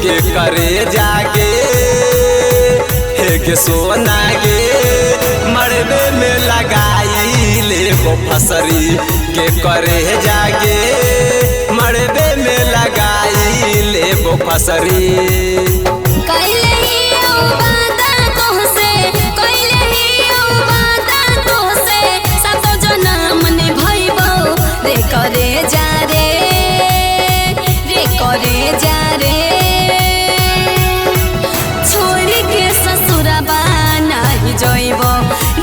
के करे जागे हे के सोना गे मरबे में लगाई ले वो फसरी के करे जागे मरबे में लगाई ले वो फसरी। करे जा रे छोड़ी के ससुरबा नहीं जइब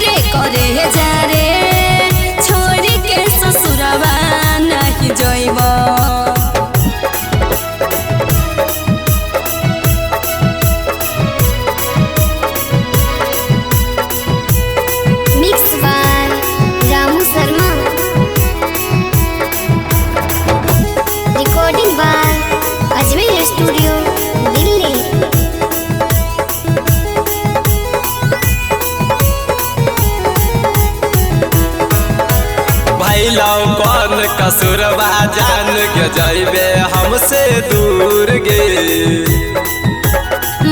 रे करे जा रे छोड़ी के ससुरबा नहीं जइब। Mix by Ramu Sharma, recording by Ajmer studio Delhi. भैलौ कौन कसुरबा जान के जइबे हमसे दूर गे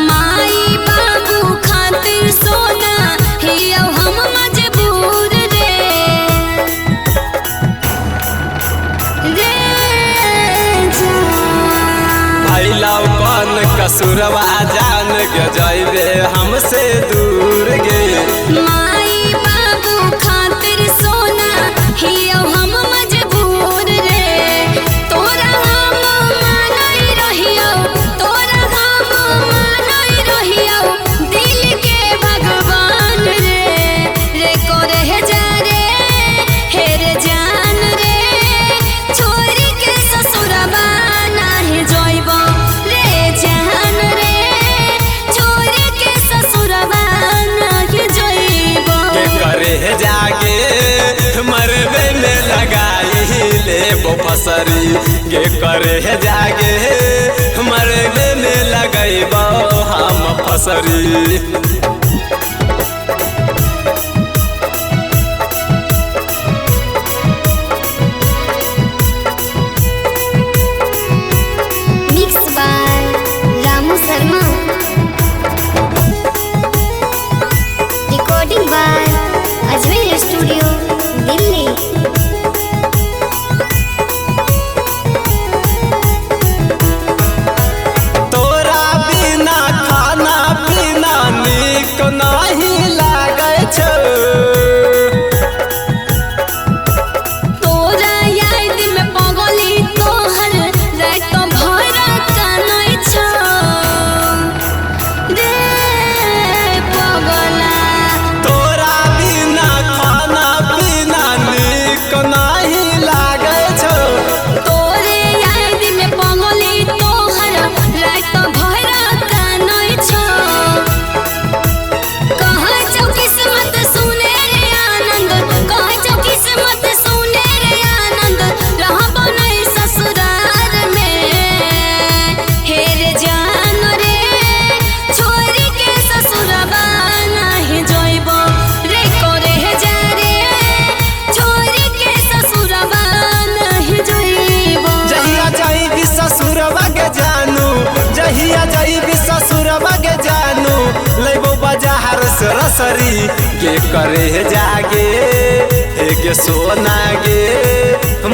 माई बाबू खातिर सोना हियो हम मजबूर रे भैलौ कौन कसुरबा जान के जइबे हमसे दूर गे माई बाबू खातिर सोना हियो हम मजबूर रे तोरा हम मानई रहियो तोरा हम मानई रहियो दिल के भगवान रे करे जा रे हेर जान रे छोरी के ससुरबा नाही जइब रे जान रे छोरी के ससुरबा नाही जइब के करे जागे मरबे में लगाई ले वो फसरी के करे जागे मरबे में लगैब हम फसरी। Mix by Ramu Sharma, recording by Ajmer studio Delhi. तोरा बिना खाना पीना नीक नहीं लागे छो तोरा याद में पगली तोहर रात भर कानै छ रे पगला तोरा बिना खाना पीना नीक नहीं लागे छो तोरे याद में पगली तोहर रात भर कानै छ कहै छौ किस्मत सुने रे आनंद कहै छौ किस्मत सुने रे आनंद रहब नहीं ससुराल में हेर जान रे छोरी के ससुरबा नहीं जइब रे करे जा रे छोरी के ससुरबा नहीं जइब। जहिया जाइबी ससुरबा के जानू जहिया जाइबी ससुरबा के जानू लेबो बाजार से रसरी के करे जागे हे के सोना गे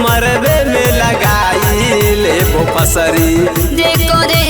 मरबे में लगाई ले वो फसरी रे करे